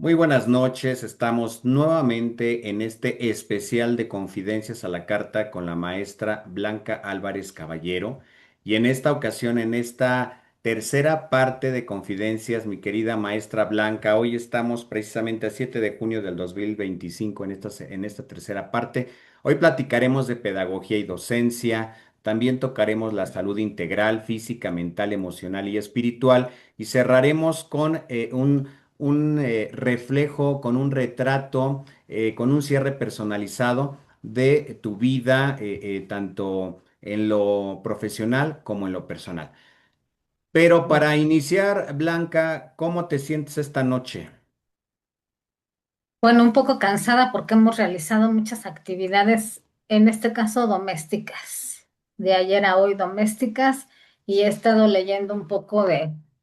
Muy buenas noches, estamos nuevamente en este especial de Confidencias a la Carta con la maestra Blanca Álvarez Caballero y en esta ocasión, en esta tercera parte de Confidencias, mi querida maestra Blanca, hoy estamos precisamente a 7 de junio del 2025 en esta tercera parte. Hoy platicaremos de pedagogía y docencia, también tocaremos la salud integral, física, mental, emocional y espiritual y cerraremos con un reflejo, con un retrato, con un cierre personalizado de tu vida, tanto en lo profesional como en lo personal. Pero para iniciar, Blanca, ¿cómo te sientes esta noche? Bueno, un poco cansada porque hemos realizado muchas actividades, en este caso domésticas, de ayer a hoy domésticas, y he estado leyendo un poco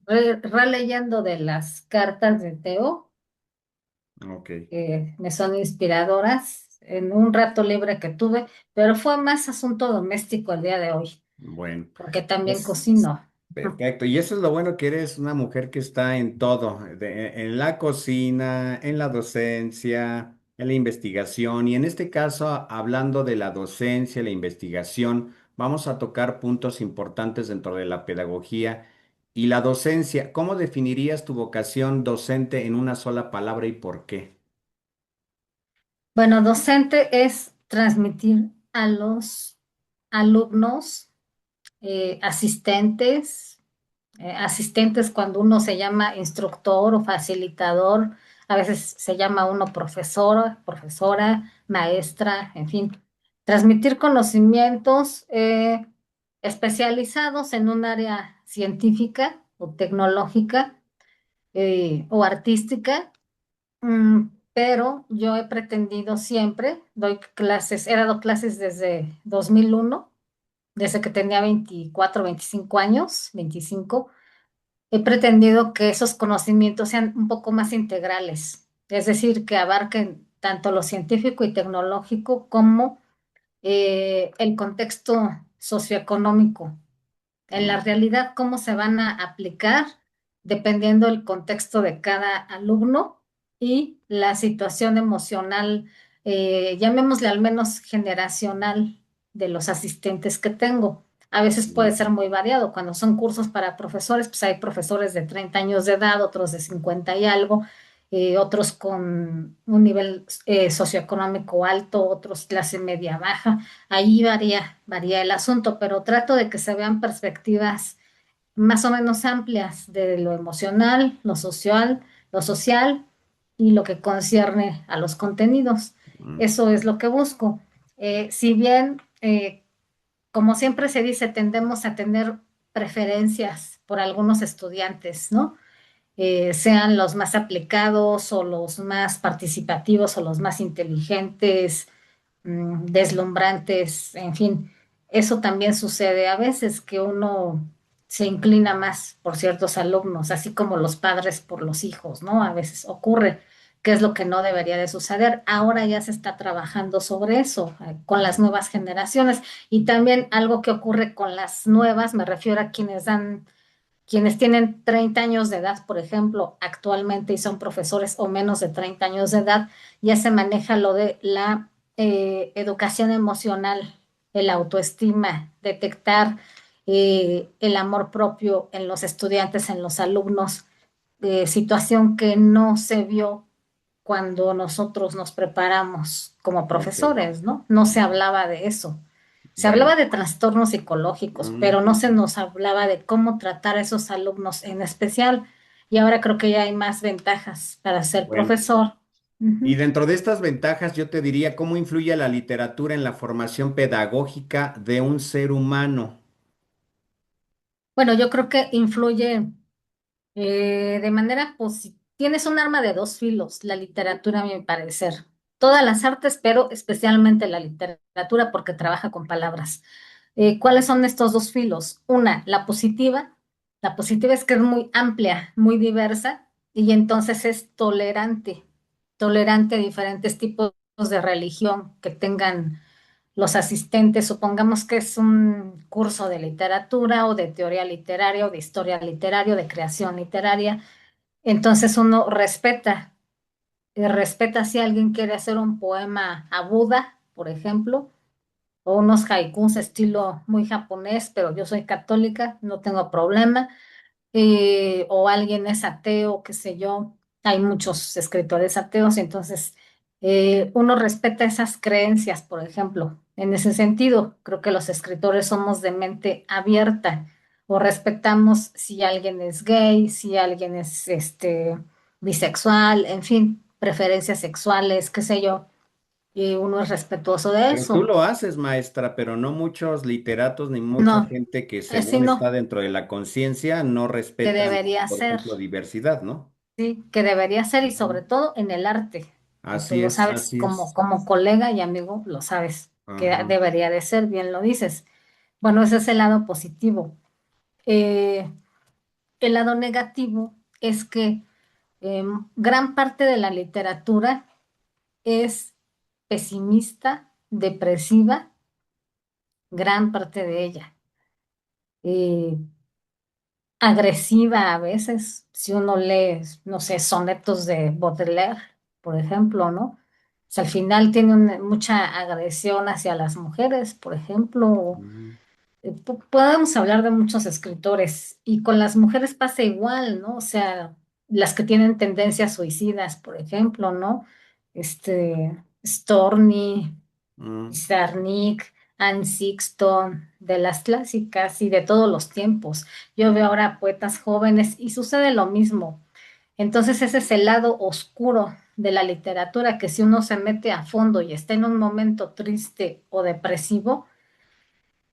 releyendo de las cartas de Teo, Ok, que me son inspiradoras en un rato libre que tuve, pero fue más asunto doméstico el día de hoy, bueno. porque también Pues cocino. perfecto, y eso es lo bueno que eres una mujer que está en todo, en la cocina, en la docencia, en la investigación, y en este caso, hablando de la docencia, la investigación, vamos a tocar puntos importantes dentro de la pedagogía y la docencia. ¿Cómo definirías tu vocación docente en una sola palabra y por qué? Bueno, docente es transmitir a los alumnos, asistentes cuando uno se llama instructor o facilitador, a veces se llama uno profesor, profesora, maestra, en fin, transmitir conocimientos especializados en un área científica o tecnológica o artística. Pero yo he pretendido siempre, doy clases, he dado clases desde 2001, desde que tenía 24, 25 años, 25. He pretendido que esos conocimientos sean un poco más integrales, es decir, que abarquen tanto lo científico y tecnológico como el contexto socioeconómico. En la Mm, realidad, cómo se van a aplicar dependiendo del contexto de cada alumno y la situación emocional, llamémosle al menos generacional, de los asistentes que tengo. A veces puede mm, ser muy variado. Cuando son cursos para profesores, pues hay profesores de 30 años de edad, otros de 50 y algo, otros con un nivel socioeconómico alto, otros clase media baja. Ahí varía el asunto, pero trato de que se vean perspectivas más o menos amplias de lo emocional, lo social y lo que concierne a los contenidos. mm. Eso es lo que busco. Si bien, como siempre se dice, tendemos a tener preferencias por algunos estudiantes, ¿no? Sean los más aplicados o los más participativos o los más inteligentes, deslumbrantes, en fin, eso también sucede a veces que uno se inclina más por ciertos alumnos, así como los padres por los hijos, ¿no? A veces ocurre, que es lo que no debería de suceder. Ahora ya se está trabajando sobre eso, con las nuevas generaciones y también algo que ocurre con las nuevas, me refiero a quienes tienen 30 años de edad, por ejemplo, actualmente y son profesores o menos de 30 años de edad, ya se maneja lo de la educación emocional, el autoestima, detectar el amor propio en los estudiantes, en los alumnos, situación que no se vio cuando nosotros nos preparamos como Ok, profesores, ¿no? No se hablaba de eso. Se hablaba bueno. de trastornos psicológicos, pero no se nos hablaba de cómo tratar a esos alumnos en especial. Y ahora creo que ya hay más ventajas para ser Bueno. profesor. Y Ujú. dentro de estas ventajas, yo te diría cómo influye la literatura en la formación pedagógica de un ser humano. Bueno, yo creo que influye de manera positiva. Tienes un arma de dos filos, la literatura, a mi parecer. Todas las artes, pero especialmente la literatura porque trabaja con palabras. ¿Cuáles son estos dos filos? Una, la positiva. La positiva es que es muy amplia, muy diversa y entonces es tolerante a diferentes tipos de religión que tengan los asistentes. Supongamos que es un curso de literatura o de teoría literaria o de historia literaria o de creación literaria. Entonces uno respeta. respeta si alguien quiere hacer un poema a Buda, por ejemplo, o unos haikus estilo muy japonés, pero yo soy católica, no tengo problema. O alguien es ateo, qué sé yo. Hay muchos escritores ateos, entonces uno respeta esas creencias, por ejemplo. En ese sentido, creo que los escritores somos de mente abierta o respetamos si alguien es gay, si alguien es bisexual, en fin, preferencias sexuales, qué sé yo, y uno es respetuoso de Pero tú eso. lo haces, maestra, pero no muchos literatos ni mucha No, gente que así según está no, dentro de la conciencia no que respetan, debería por ser. ejemplo, diversidad, ¿no? Sí, que debería ser y Ujú. sobre todo en el arte, que tú Así lo es, sabes así es. como colega y amigo, lo sabes, que Ajá. debería de ser, bien lo dices. Bueno, ese es el lado positivo. Eh, el lado negativo es que gran parte de la literatura es pesimista, depresiva, gran parte de ella. Eh, agresiva a veces, si uno lee, no sé, sonetos de Baudelaire, por ejemplo, ¿no? O sea, al final tiene mucha agresión hacia las mujeres, por ejemplo. Ujú. Podemos hablar de muchos escritores y con las mujeres pasa igual, ¿no? O sea, las que tienen tendencias suicidas, por ejemplo, ¿no? Storni, Mm. Pizarnik, Anne Sexton, de las clásicas y de todos los tiempos. Yo veo Mm. ahora poetas jóvenes y sucede lo mismo. Entonces ese es el lado oscuro de la literatura, que si uno se mete a fondo y está en un momento triste o depresivo,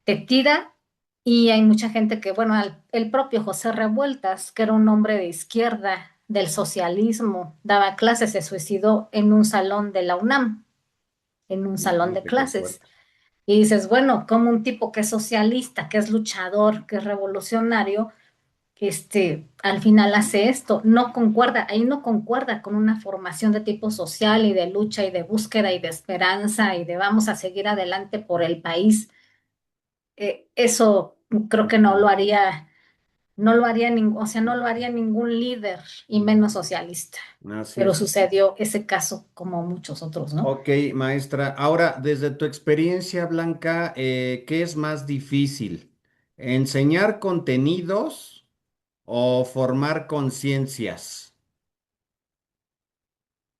te tira y hay mucha gente que, bueno, el propio José Revueltas, que era un hombre de izquierda, del socialismo, daba clases, se suicidó en un salón de la UNAM, en un salón de Imagínate qué clases. fuerte. Y dices, bueno, como un tipo que es socialista, que es luchador, que es revolucionario, al final hace esto, no concuerda, ahí no concuerda con una formación de tipo social y de lucha y de búsqueda y de esperanza y de vamos a seguir adelante por el país. Eso creo que no Ujú. lo haría, no lo haría o sea, no lo haría ningún líder y menos socialista. Así Pero es. sucedió ese caso como muchos otros, ¿no? Ok, maestra. Ahora, desde tu experiencia, Blanca, ¿qué es más difícil? ¿Enseñar contenidos o formar conciencias?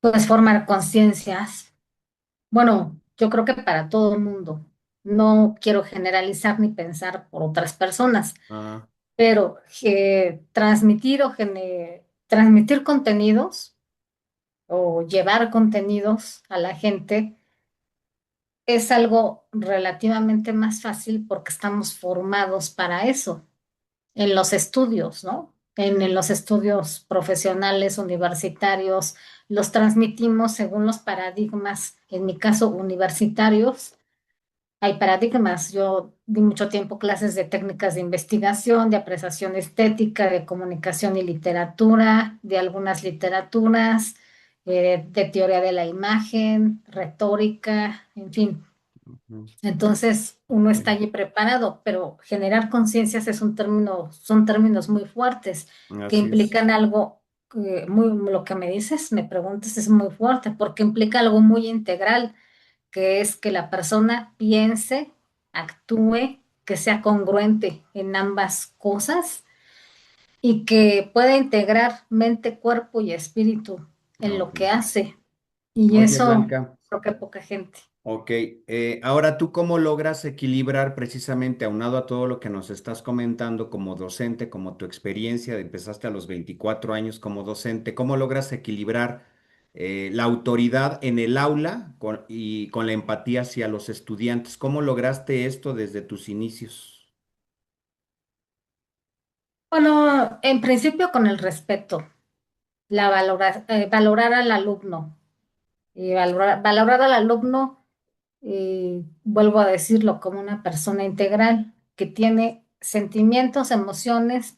Puedes formar conciencias. Bueno, yo creo que para todo el mundo. No quiero generalizar ni pensar por otras personas, Ah, pero transmitir transmitir contenidos o llevar contenidos a la gente es algo relativamente más fácil porque estamos formados para eso en los estudios, ¿no? En los estudios profesionales, universitarios, los transmitimos según los paradigmas, en mi caso, universitarios. Hay paradigmas. Yo di mucho tiempo clases de técnicas de investigación, de apreciación estética, de comunicación y literatura, de algunas literaturas, de teoría de la imagen, retórica, en fin. ujú. Entonces, uno está Sí, allí preparado, pero generar conciencias es un término, son términos muy fuertes que así es. implican algo lo que me dices, me preguntas, es muy fuerte, porque implica algo muy integral, que es que la persona piense, actúe, que sea congruente en ambas cosas y que pueda integrar mente, cuerpo y espíritu en lo Ok. que hace. Y Oye, eso Blanca. creo que poca gente. Ok, ahora tú cómo logras equilibrar precisamente aunado a todo lo que nos estás comentando como docente, como tu experiencia, empezaste a los 24 años como docente, ¿cómo logras equilibrar la autoridad en el aula y con la empatía hacia los estudiantes? ¿Cómo lograste esto desde tus inicios? Bueno, en principio con el respeto, valorar al alumno y valorar al alumno, vuelvo a decirlo, como una persona integral que tiene sentimientos, emociones,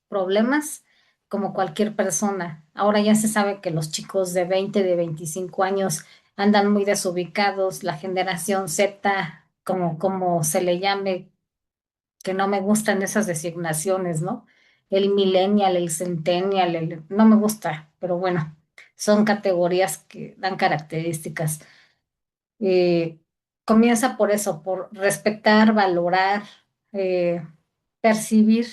problemas como cualquier persona. Ahora ya se sabe que los chicos de 20, de 25 años andan muy desubicados, la generación Z, como se le llame, que no me gustan esas designaciones, ¿no? El millennial, el centennial, no me gusta, pero bueno, son categorías que dan características. Eh, Comienza por eso, por respetar, valorar, eh, percibir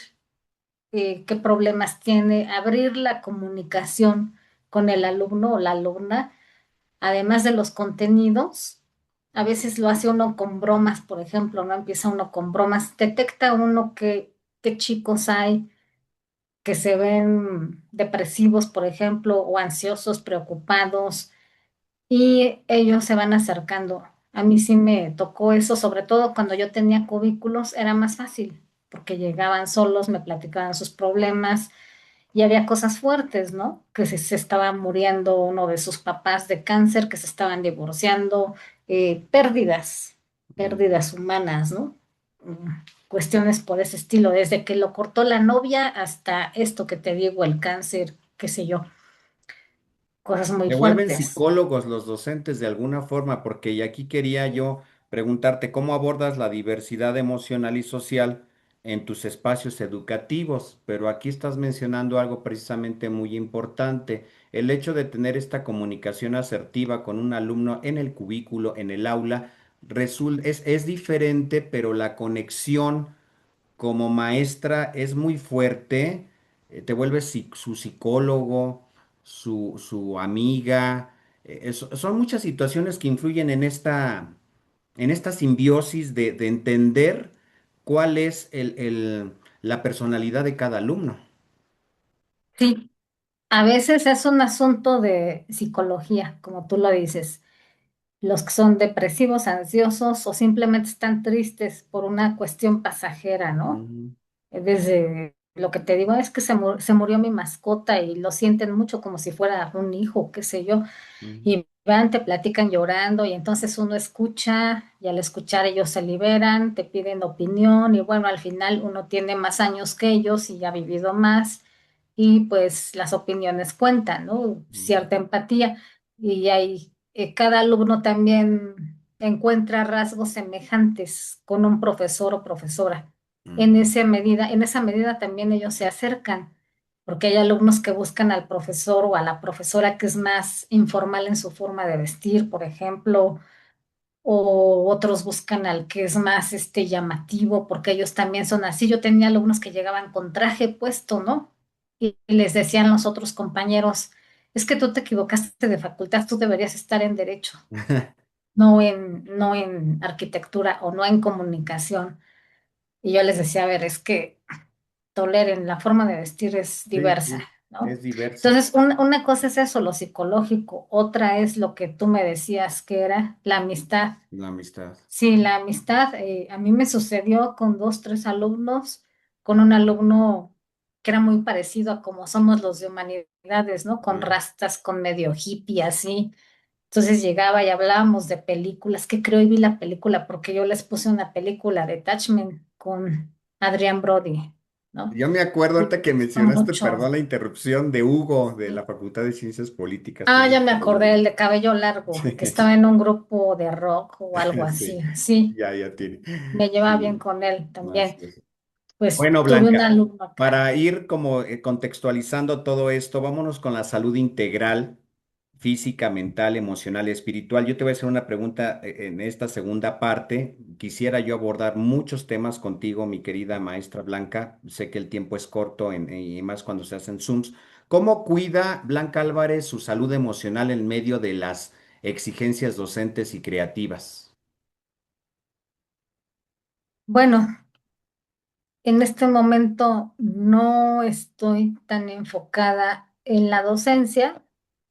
qué problemas tiene, abrir la comunicación con el alumno o la alumna, además de los contenidos. A veces lo hace uno con bromas, por ejemplo, ¿no? Empieza uno con bromas, detecta uno qué chicos hay que se ven depresivos, por ejemplo, o ansiosos, preocupados, y ellos se van acercando. A mí sí me tocó eso, sobre todo cuando yo tenía cubículos, era más fácil, porque llegaban solos, me platicaban sus problemas y había cosas fuertes, ¿no? Que se estaba muriendo uno de sus papás de cáncer, que se estaban divorciando, pérdidas, Mm. pérdidas humanas, ¿no? Cuestiones por ese estilo, desde que lo cortó la novia hasta esto que te digo, el cáncer, qué sé yo, cosas muy Se vuelven fuertes. psicólogos los docentes de alguna forma, porque y aquí quería yo preguntarte cómo abordas la diversidad emocional y social en tus espacios educativos, pero aquí estás mencionando algo precisamente muy importante, el hecho de tener esta comunicación asertiva con un alumno en el cubículo, en el aula, es diferente, pero la conexión como maestra es muy fuerte, te vuelves su psicólogo, su amiga. Son muchas situaciones que influyen en esta simbiosis de entender cuál es la personalidad de cada alumno. Sí, a veces es un asunto de psicología, como tú lo dices. Los que son depresivos, ansiosos o simplemente están tristes por una cuestión pasajera, ¿no? Ujú, Desde lo que te digo es que se murió mi mascota y lo sienten mucho como si fuera un hijo, qué sé yo, ujú, y van, te platican llorando y entonces uno escucha y al escuchar ellos se liberan, te piden opinión y bueno, al final uno tiene más años que ellos y ha vivido más y pues las opiniones cuentan, ¿no? ujú, Cierta empatía y hay, cada alumno también encuentra rasgos semejantes con un profesor o profesora. ujú, En esa medida también ellos se acercan porque hay alumnos que buscan al profesor o a la profesora que es más informal en su forma de vestir, por ejemplo, o otros buscan al que es más llamativo, porque ellos también son así. Yo tenía alumnos que llegaban con traje puesto, ¿no? Y les decían los otros compañeros, es que tú te equivocaste de facultad, tú deberías estar en derecho, no en arquitectura o no en comunicación. Y yo les decía, a ver, es que toleren, la forma de vestir es sí, diversa, sí, ¿no? es diversa. Entonces, una cosa es eso, lo psicológico, otra es lo que tú me decías que era la amistad. La amistad. Sí, la amistad, a mí me sucedió con dos, tres alumnos, con un alumno que era muy parecido a como somos los de humanidades, ¿no? Con Mm. rastas, con medio hippie, así. Entonces llegaba y hablábamos de películas, que creo y vi la película porque yo les puse una película de Attachment con Adrián Brody, ¿no? Yo me acuerdo Y ahorita que me gustó mencionaste, mucho. perdón la interrupción, de Hugo de la Sí. Facultad de Ciencias Políticas, Ah, tenía ya me cabello acordé, el largo. de cabello largo, que Sí, estaba en un grupo de rock o algo sí, así. Sí, ya tiene. me llevaba bien Sí, con él así también. es. Pues Bueno, tuve un Blanca, alumno acá. para ir como contextualizando todo esto, vámonos con la salud integral, física, mental, emocional y espiritual. Yo te voy a hacer una pregunta en esta segunda parte. Quisiera yo abordar muchos temas contigo, mi querida maestra Blanca. Sé que el tiempo es corto y más cuando se hacen Zooms. ¿Cómo cuida Blanca Álvarez su salud emocional en medio de las exigencias docentes y creativas? Bueno, en este momento no estoy tan enfocada en la docencia,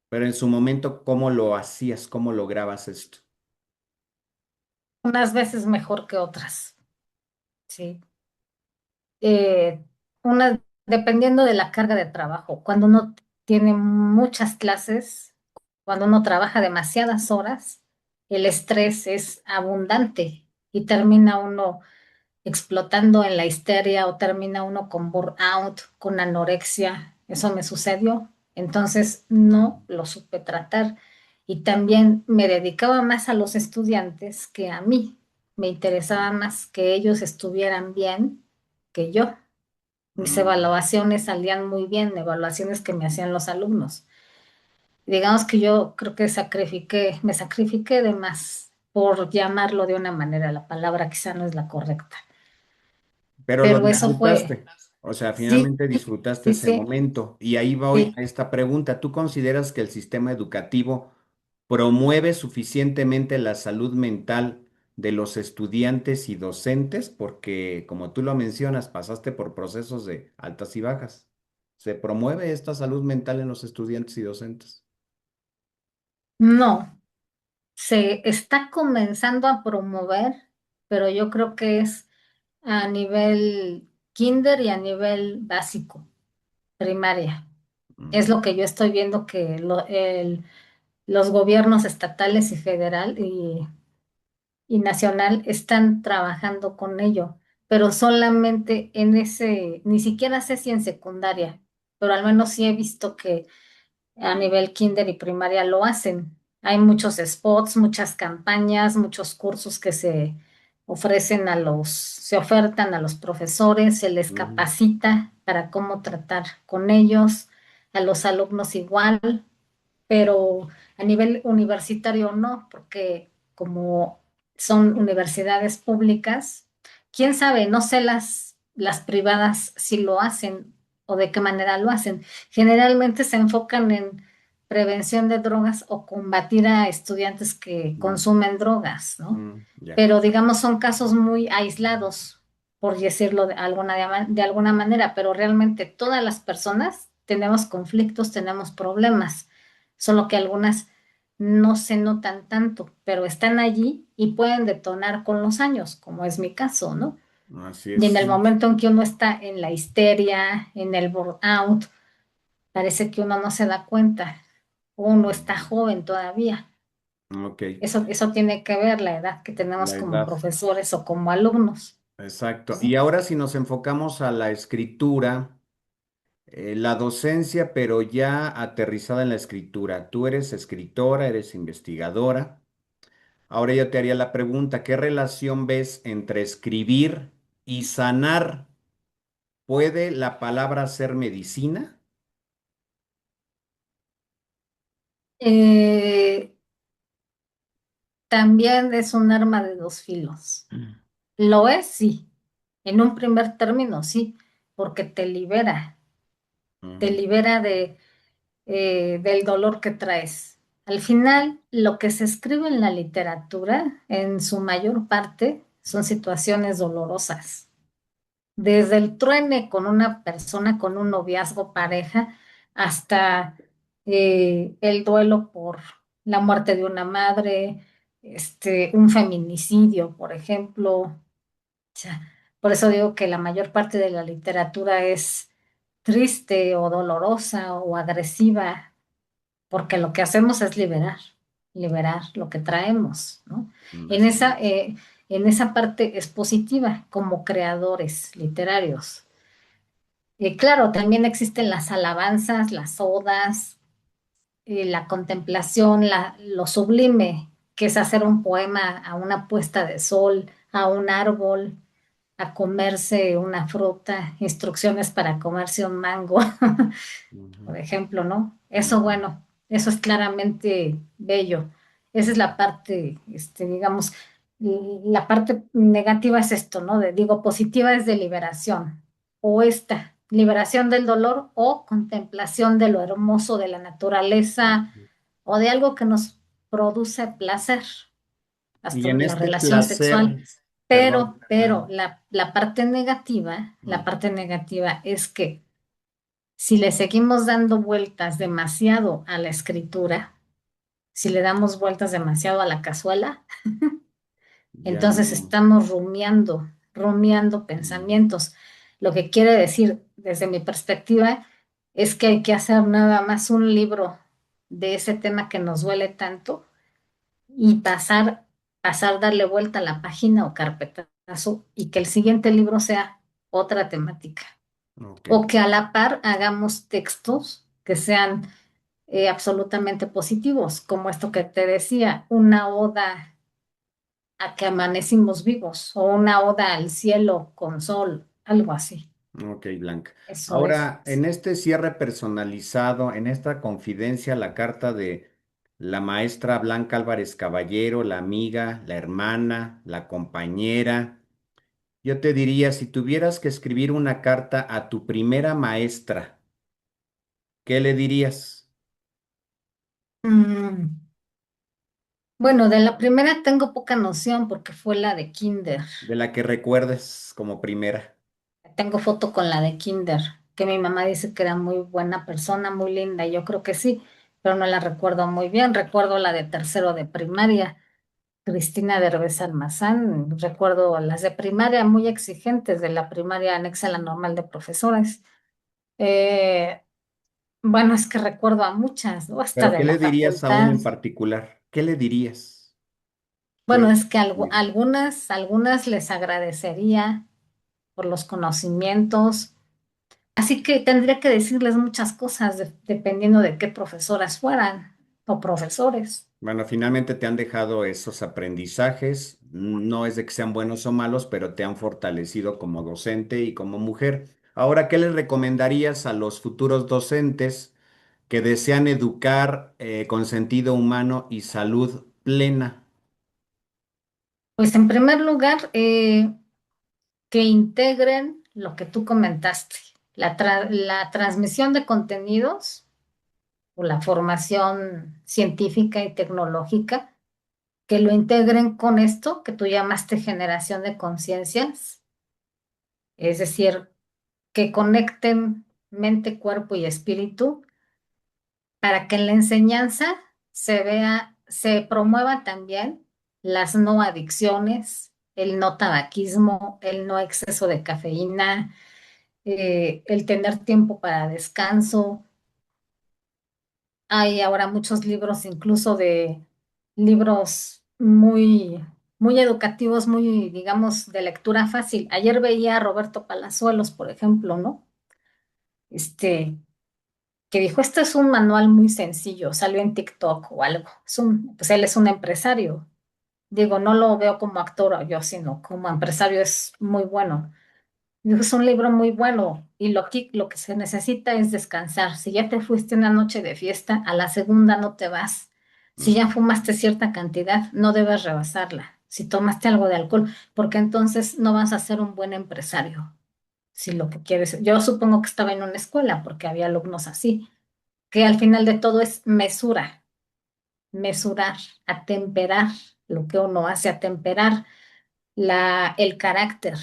Pero en su momento, ¿cómo lo hacías? ¿Cómo lograbas esto? unas veces mejor que otras, sí. eh, Dependiendo de la carga de trabajo. Cuando uno tiene muchas clases, cuando uno trabaja demasiadas horas, el estrés es abundante y termina uno explotando en la histeria o termina uno con burnout, con anorexia. Eso me sucedió. Entonces no lo supe tratar y también me dedicaba más a los estudiantes que a mí. Me interesaba más que ellos estuvieran bien que yo. Mis Mm. evaluaciones salían muy bien, evaluaciones que me hacían los alumnos. digamos que yo creo que me sacrifiqué de más por llamarlo de una manera, la palabra quizá no es la correcta, Pero lo pero eso fue, disfrutaste, o sea, sí, finalmente disfrutaste sí, ese sí, momento. Y ahí voy sí. a esta pregunta. ¿Tú consideras que el sistema educativo promueve suficientemente la salud mental de los estudiantes y docentes? Porque, como tú lo mencionas, pasaste por procesos de altas y bajas. ¿Se promueve esta salud mental en los estudiantes y docentes? No, se está comenzando a promover, pero yo creo que es a nivel kinder y a nivel básico, primaria. Es Mm, lo que yo estoy viendo que los gobiernos estatales y federal y nacional están trabajando con ello, pero solamente en ese, ni siquiera sé si en secundaria, pero al menos sí he visto que a nivel kinder y primaria lo hacen. Hay muchos spots, muchas campañas, muchos cursos que se ofrecen se ofertan a los profesores, se les mm, capacita para cómo tratar con ellos, a los alumnos igual, pero a nivel universitario no, porque como son universidades públicas, quién sabe, no sé las privadas si lo hacen o de qué manera lo hacen. Generalmente se enfocan en prevención de drogas o combatir a estudiantes que mm, consumen drogas, ¿no? ya. Pero digamos son casos muy aislados, por decirlo de alguna manera, pero realmente todas las personas tenemos conflictos, tenemos problemas solo que algunas no se notan tanto, pero están allí y pueden detonar con los años, como es mi caso, ¿no? Así Y en es. el momento en que uno está en la histeria, en el burnout, parece que uno no se da cuenta, uno está Mm, joven todavía. ok, Eso tiene que ver la edad que tenemos la como edad. profesores o como alumnos. Exacto. ¿No? Y ahora si nos enfocamos a la escritura, la docencia, pero ya aterrizada en la escritura. Tú eres escritora, eres investigadora. Ahora yo te haría la pregunta, ¿qué relación ves entre escribir y sanar? ¿Puede la palabra ser medicina? Eh, También es un arma de dos filos. Mm. Lo es, sí. En un primer término, sí, porque te Ujú, libera del dolor que traes. Al final, lo que se escribe en la literatura, en su mayor parte, son situaciones dolorosas. Desde el truene con una persona, con un noviazgo, pareja, hasta el duelo por la muerte de una madre, un feminicidio, por ejemplo. O sea, por eso digo que la mayor parte de la literatura es triste o dolorosa o agresiva porque lo que hacemos es liberar lo que traemos, ¿no? En así esa, es. eh, en esa parte es positiva como creadores literarios. Claro, también existen las alabanzas, las odas, la contemplación, lo sublime, que es hacer un poema a una puesta de sol, a un árbol, a comerse una fruta, instrucciones para comerse un mango. Ujú, Por ejemplo, ¿no? Eso, ujú, bueno, eso es claramente bello. Esa es la parte, digamos, la parte negativa es esto, ¿no? Digo, positiva es de liberación, o esta, liberación del dolor o contemplación de lo hermoso de la naturaleza ujú. o de algo que nos produce placer, Y hasta en la este relación sexual. placer, perdón, Pero ajá, la mm, parte negativa es que si le seguimos dando vueltas demasiado a la escritura, si le damos vueltas demasiado a la cazuela, ya entonces no. estamos rumiando Mm, pensamientos. Lo que quiere decir, desde mi perspectiva, es que hay que hacer nada más un libro de ese tema que nos duele tanto y darle vuelta a la página o carpetazo y que el siguiente libro sea otra temática. ok. O que a la par hagamos textos que sean absolutamente positivos, como esto que te decía, una oda a que amanecimos vivos o una oda al cielo con sol, algo así. Ok, Blanca. Eso es. Ahora, en este cierre personalizado, en esta confidencia, la carta de la maestra Blanca Álvarez Caballero, la amiga, la hermana, la compañera, yo te diría, si tuvieras que escribir una carta a tu primera maestra, ¿qué le dirías? Mm, Bueno, de la primera tengo poca noción porque fue la de kinder. De la que recuerdes como primera. Tengo foto con la de kinder, que mi mamá dice que era muy buena persona, muy linda, y yo creo que sí, pero no la recuerdo muy bien. Recuerdo la de tercero de primaria, Cristina Derbez Almazán. Recuerdo las de primaria muy exigentes, de la primaria anexa a la normal de profesores. Eh, bueno, es que recuerdo a muchas, ¿no? Hasta Pero de ¿qué la le dirías a una facultad. en particular? ¿Qué le dirías? Bueno, ¿Quién? es que algunas les agradecería por los conocimientos. Así que tendría que decirles muchas cosas dependiendo de qué profesoras fueran o profesores. Bueno, finalmente te han dejado esos aprendizajes. No es de que sean buenos o malos, pero te han fortalecido como docente y como mujer. Ahora, ¿qué le recomendarías a los futuros docentes que desean educar con sentido humano y salud plena? Pues en primer lugar, que integren lo que tú comentaste, la transmisión de contenidos o la formación científica y tecnológica, que lo integren con esto que tú llamaste generación de conciencias, es decir, que conecten mente, cuerpo y espíritu para que en la enseñanza se promueva también las no adicciones, el no tabaquismo, el no exceso de cafeína, el tener tiempo para descanso. Hay ahora muchos libros, incluso de libros muy educativos, muy, digamos, de lectura fácil. Ayer veía a Roberto Palazuelos, por ejemplo, ¿no? Este, que dijo, este es un manual muy sencillo, salió en TikTok o algo. Pues él es un empresario. Digo, no lo veo como actor o yo, sino como empresario es muy bueno. Digo, es un libro muy bueno y lo que se necesita es descansar. Si ya te fuiste una noche de fiesta, a la segunda no te vas. Si ya Ujú, fumaste cierta cantidad, no debes rebasarla. Si tomaste algo de alcohol, porque entonces no vas a ser un buen empresario. Si lo que quieres, yo supongo que estaba en una escuela porque había alumnos así que al final de todo es mesurar, atemperar lo que uno hace, atemperar el carácter,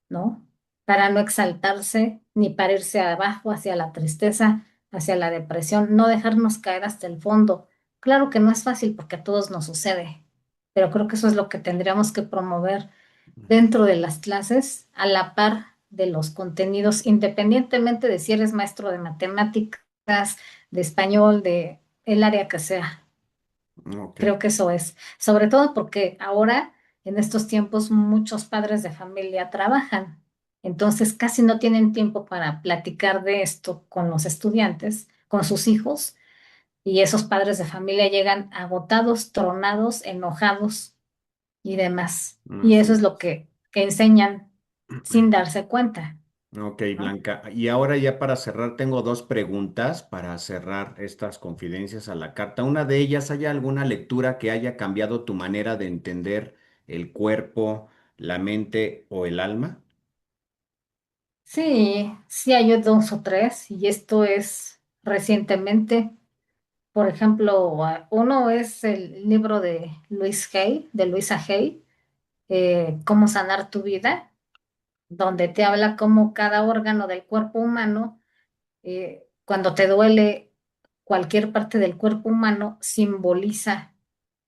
¿no? Para no exaltarse ni para irse abajo hacia la tristeza, hacia la depresión, no dejarnos caer hasta el fondo. Claro que no es fácil porque a todos nos sucede, pero creo que eso es lo que tendríamos que promover ujú. dentro de las clases a la par de los contenidos, independientemente de si eres maestro de matemáticas, de español, de el área que sea. Ok. Creo que eso es, sobre todo porque ahora, en estos tiempos, muchos padres de familia trabajan, entonces casi no tienen tiempo para platicar de esto con los estudiantes, con sus hijos, y esos padres de familia llegan agotados, tronados, enojados y demás. Y eso Así es lo es. que enseñan sin darse cuenta, Ok, ¿no? Blanca. Y ahora ya para cerrar, tengo dos preguntas para cerrar estas confidencias a la carta. Una de ellas, ¿hay alguna lectura que haya cambiado tu manera de entender el cuerpo, la mente o el alma? Sí, sí hay dos o tres, y esto es recientemente. Por ejemplo, uno es el libro de Luis Hay, de Luisa Hay, Cómo sanar tu vida, donde te habla cómo cada órgano del cuerpo humano, cuando te duele cualquier parte del cuerpo humano, simboliza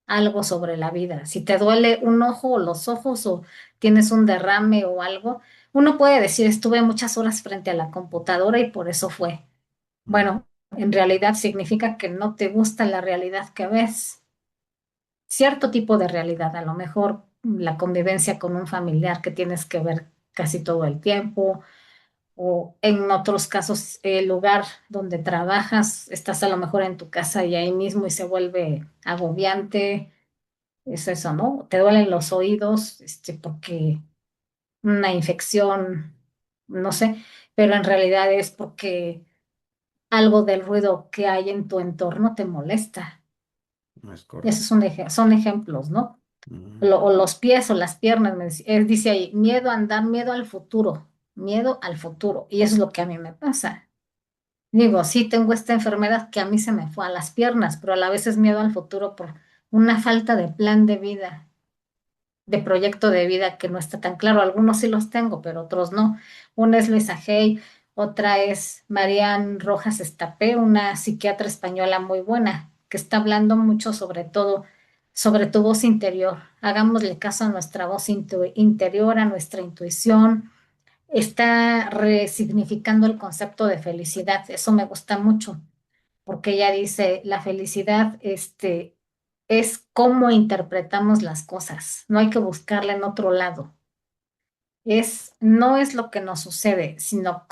algo sobre la vida. Si te duele un ojo o los ojos o tienes un derrame o algo, uno puede decir, estuve muchas horas frente a la computadora y por eso fue. Mm, Bueno, en realidad significa que no te gusta la realidad que ves, cierto tipo de realidad, a lo mejor la convivencia con un familiar que tienes que ver casi todo el tiempo, o en otros casos el lugar donde trabajas, estás a lo mejor en tu casa y ahí mismo y se vuelve agobiante, es eso, ¿no? Te duelen los oídos, porque una infección, no sé. pero en realidad es porque algo del ruido que hay en tu entorno te molesta. No es correcto. Esos son, son ejemplos, ¿no? Ujú, O los pies o las piernas, dice ahí, miedo a andar, miedo al futuro. Y eso es lo que a mí me pasa. Digo, sí, tengo esta enfermedad que a mí se me fue a las piernas, pero a la vez es miedo al futuro por una falta de plan de vida, de proyecto de vida que no está tan claro. Algunos sí los tengo, pero otros no. Una es Luisa Hay, otra es Marian Rojas Estapé, una psiquiatra española muy buena, que está hablando mucho sobre todo, sobre tu voz interior. Hagámosle caso a nuestra voz interior, a nuestra intuición. Está resignificando el concepto de felicidad. Eso me gusta mucho porque ella dice, la felicidad, es cómo interpretamos las cosas, no hay que buscarla en otro lado. No es lo que nos sucede, sino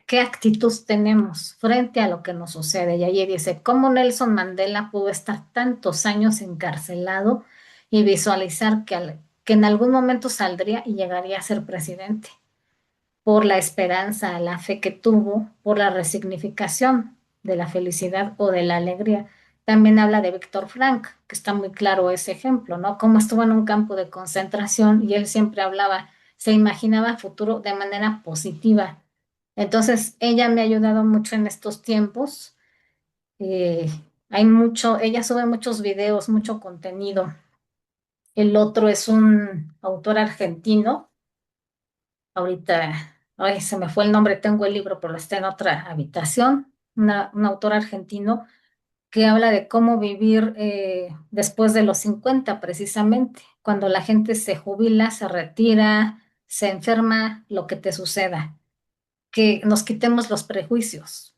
qué actitud tenemos frente a lo que nos sucede. Y ahí dice, cómo Nelson Mandela pudo estar tantos años encarcelado y visualizar que en algún momento saldría y llegaría a ser presidente por la esperanza, la fe que tuvo, por la resignificación de la felicidad o de la alegría. También habla de Víctor Frank, que está muy claro ese ejemplo, ¿no? Cómo estuvo en un campo de concentración y él siempre hablaba, se imaginaba futuro de manera positiva. Entonces, ella me ha ayudado mucho en estos tiempos. Eh, ella sube muchos videos, mucho contenido. El otro es un autor argentino. Ahorita, ay, se me fue el nombre, tengo el libro, pero está en otra habitación. Un autor argentino que habla de cómo vivir después de los 50 precisamente, cuando la gente se jubila, se retira, se enferma, lo que te suceda, que nos quitemos los prejuicios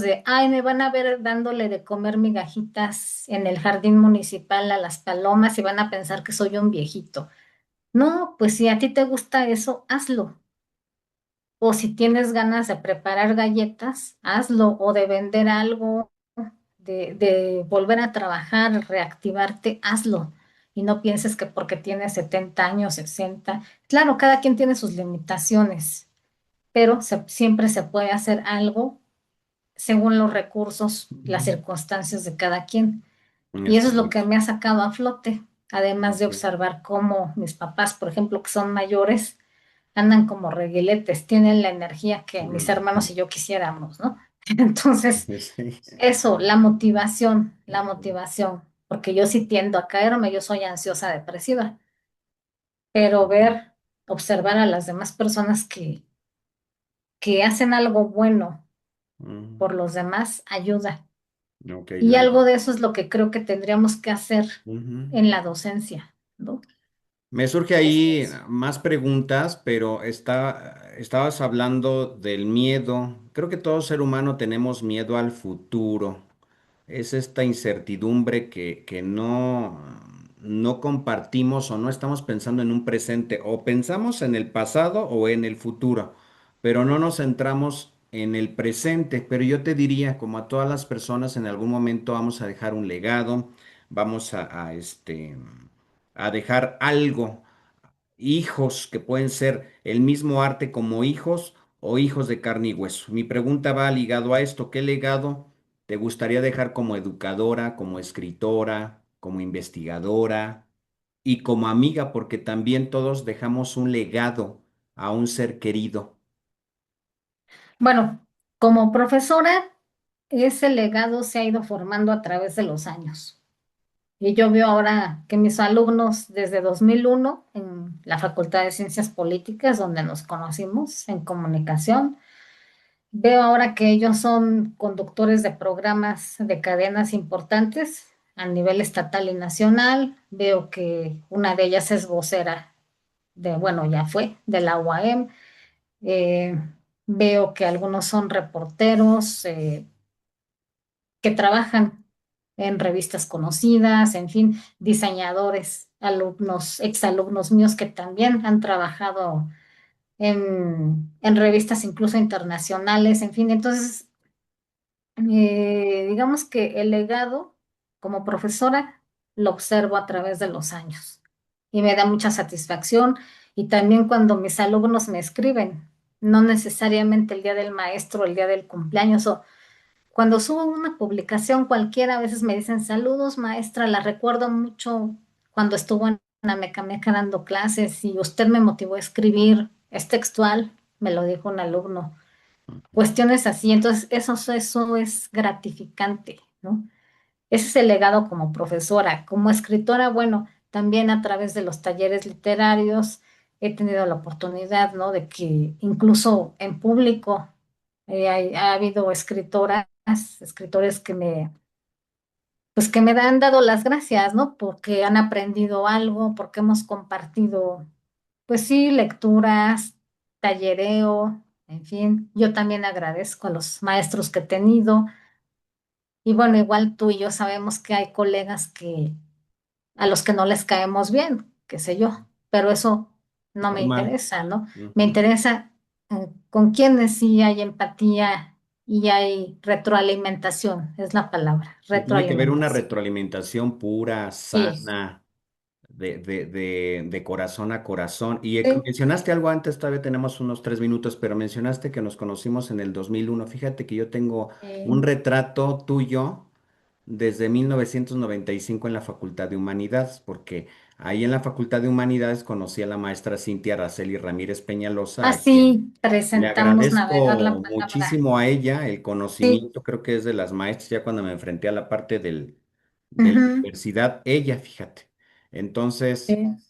de, ay, me van a ver dándole de comer migajitas en el jardín municipal a las palomas y van a pensar que soy un viejito. No, pues si a ti te gusta eso, hazlo. O si tienes ganas de preparar galletas, hazlo. O de vender algo, de volver a trabajar, reactivarte, hazlo. Y no pienses que porque tienes 70 años, 60. Claro, cada quien tiene sus limitaciones, pero siempre se puede hacer algo según los recursos, las ujú. circunstancias de cada quien. Y Es eso es lo que correcto. me ha sacado a flote, además de Ok. observar cómo mis papás, por ejemplo, que son mayores, andan como reguiletes, tienen la energía que mis hermanos Ujú. y yo quisiéramos, ¿no? Entonces, Sí. eso, la motivación, porque yo sí tiendo a caerme, yo soy ansiosa depresiva, pero Ujú. observar a las demás personas que hacen algo bueno Ujú. por los demás ayuda. Ok, Y algo de eso es lo que creo que tendríamos que hacer ujú. en la docencia, ¿no? Me surge Es ahí eso. más preguntas, pero estabas hablando del miedo. Creo que todo ser humano tenemos miedo al futuro. Es esta incertidumbre que no compartimos o no estamos pensando en un presente, o pensamos en el pasado o en el futuro, pero no nos centramos en el presente. Pero yo te diría, como a todas las personas, en algún momento vamos a dejar un legado, vamos a dejar algo, hijos que pueden ser el mismo arte como hijos o hijos de carne y hueso. Mi pregunta va ligado a esto. ¿Qué legado te gustaría dejar como educadora, como escritora, como investigadora y como amiga? Porque también todos dejamos un legado a un ser querido. Bueno, como profesora, ese legado se ha ido formando a través de los años. Y yo veo ahora que mis alumnos desde 2001 en la Facultad de Ciencias Políticas, donde nos conocimos en comunicación, veo ahora que ellos son conductores de programas de cadenas importantes a nivel estatal y nacional. Veo que una de ellas es vocera bueno, ya fue, de la UAM. Eh, Veo que algunos son reporteros que trabajan en revistas conocidas, en fin, diseñadores, alumnos, exalumnos míos que también han trabajado en revistas incluso internacionales, en fin. Entonces, digamos que el legado como profesora lo observo a través de los años y me da mucha satisfacción. Y también cuando mis alumnos me escriben. no necesariamente el día del maestro, el día del cumpleaños, o cuando subo una publicación cualquiera, a veces me dicen saludos, maestra, la recuerdo mucho cuando estuvo en la Mecameca dando clases y usted me motivó a escribir, es textual, me lo dijo un alumno, cuestiones así, entonces eso es gratificante, ¿no? Ese es el legado como profesora. Como escritora, bueno, también a través de los talleres literarios he tenido la oportunidad, ¿no? De que incluso en público ha habido escritoras, escritores pues que me han dado las gracias, ¿no? Porque han aprendido algo, porque hemos compartido, pues sí, lecturas, tallereo, en fin. Yo también agradezco a los maestros que he tenido. Y bueno, igual tú y yo sabemos que hay colegas que a los que no les caemos bien, qué sé yo, pero eso no me Normal. interesa, ¿no? Me Ujú. interesa con quienes sí hay empatía y hay retroalimentación, es la palabra, Y tiene que haber una retroalimentación. retroalimentación pura, Sí, sana, de corazón a corazón. Y sí, mencionaste algo antes, todavía tenemos unos 3 minutos, pero mencionaste que nos conocimos en el 2001. Fíjate que yo tengo un retrato tuyo desde 1995 en la Facultad de Humanidades, porque ahí en la Facultad de Humanidades conocí a la maestra Cintia Araceli Ramírez Peñalosa, a quien así le presentamos navegar la agradezco palabra. muchísimo a ella el Sí, conocimiento, creo que es de las maestras, ya cuando me enfrenté a la parte de la ujú, universidad, ella, fíjate. Entonces, sí,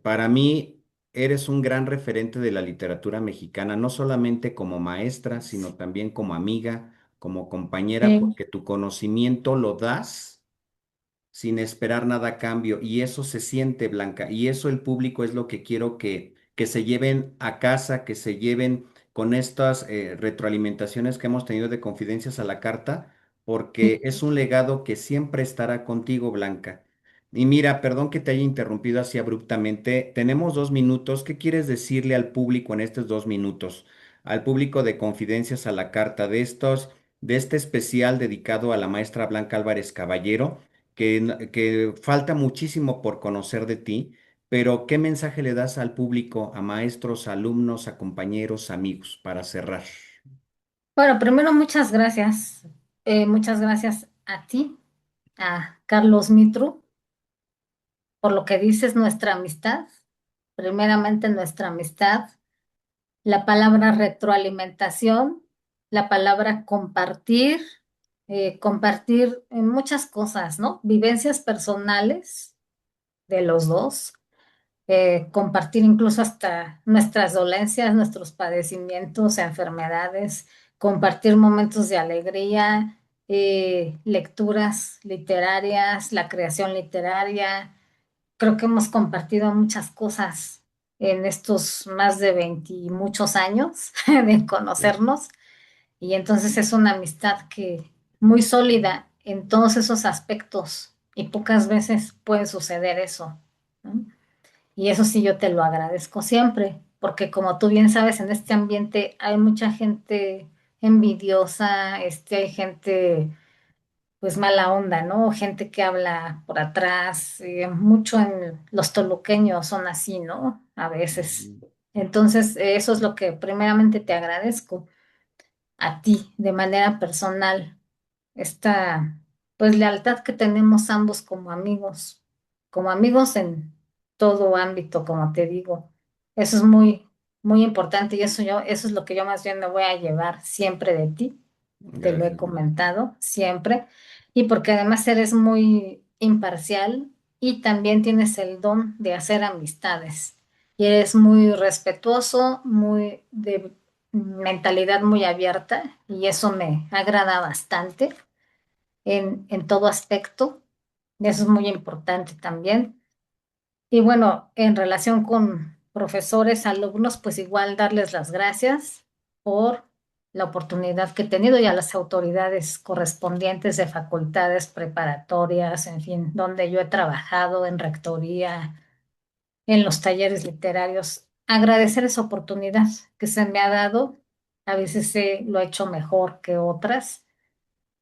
para mí, eres un gran referente de la literatura mexicana, no solamente como maestra, sino también como amiga, como compañera, sí, porque tu conocimiento lo das sin esperar nada a cambio. Y eso se siente, Blanca. Y eso el público es lo que quiero que se lleven a casa, que se lleven con estas retroalimentaciones que hemos tenido de Confidencias a la Carta, porque sí. es un legado que siempre estará contigo, Blanca. Y mira, perdón que te haya interrumpido así abruptamente. Tenemos 2 minutos. ¿Qué quieres decirle al público en estos 2 minutos? Al público de Confidencias a la Carta, de este especial dedicado a la maestra Blanca Álvarez Caballero que falta muchísimo por conocer de ti, pero ¿qué mensaje le das al público, a maestros, alumnos, a compañeros, amigos, para cerrar? Bueno, primero muchas gracias a ti, a Carlos Mitru por lo que dices, nuestra amistad, primeramente nuestra amistad, la palabra retroalimentación, la palabra compartir, compartir en muchas cosas, ¿no? Vivencias personales de los dos, compartir incluso hasta nuestras dolencias, nuestros padecimientos, enfermedades, compartir momentos de alegría, lecturas literarias, la creación literaria. Creo que hemos compartido muchas cosas en estos más de 20 y muchos años de Sí. conocernos y entonces es una amistad que muy sólida en todos esos aspectos y pocas veces puede suceder eso, ¿no? Y eso sí yo te lo agradezco siempre, porque como tú bien sabes, en este ambiente hay mucha gente envidiosa, hay gente pues mala onda, ¿no? Gente que habla por atrás, mucho en los toluqueños son así, ¿no? A veces. Ujú. Entonces, eso es lo que primeramente te agradezco a ti de manera personal, esta pues lealtad que tenemos ambos como amigos en todo ámbito, como te digo. Eso es muy, muy importante y eso es lo que yo más bien me voy a llevar siempre de ti, te lo he Gracias, Blanca. comentado siempre, y porque además eres muy imparcial y también tienes el don de hacer amistades. Y eres muy respetuoso, muy de mentalidad muy abierta, y eso me agrada bastante en todo aspecto. Y eso es muy importante también. Y bueno, en relación con profesores, alumnos, pues igual darles las gracias por la oportunidad que he tenido y a las autoridades correspondientes de facultades preparatorias, en fin, donde yo he trabajado en rectoría, en los talleres literarios. Agradecer esa oportunidad que se me ha dado. A veces lo he hecho mejor que otras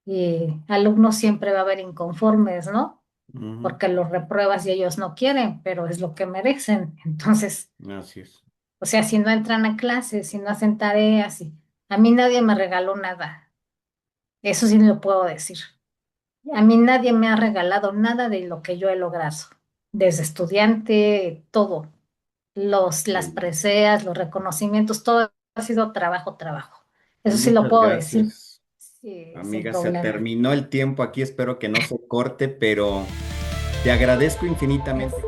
y alumnos siempre va a haber inconformes, ¿no? Ujú. Porque los repruebas y ellos no quieren, pero es lo que merecen. Entonces, Así es. O sea, si no entran a clases, si no hacen tareas, a mí nadie me regaló nada. Eso sí lo puedo decir. A mí nadie me ha regalado nada de lo que yo he logrado. Desde estudiante, todo. Las Sí. preseas, los reconocimientos, todo ha sido trabajo, trabajo. Eso sí lo Muchas puedo decir, gracias, sí, sin amiga. Se problema. terminó el tiempo aquí, espero que no se corte, pero te agradezco infinitamente.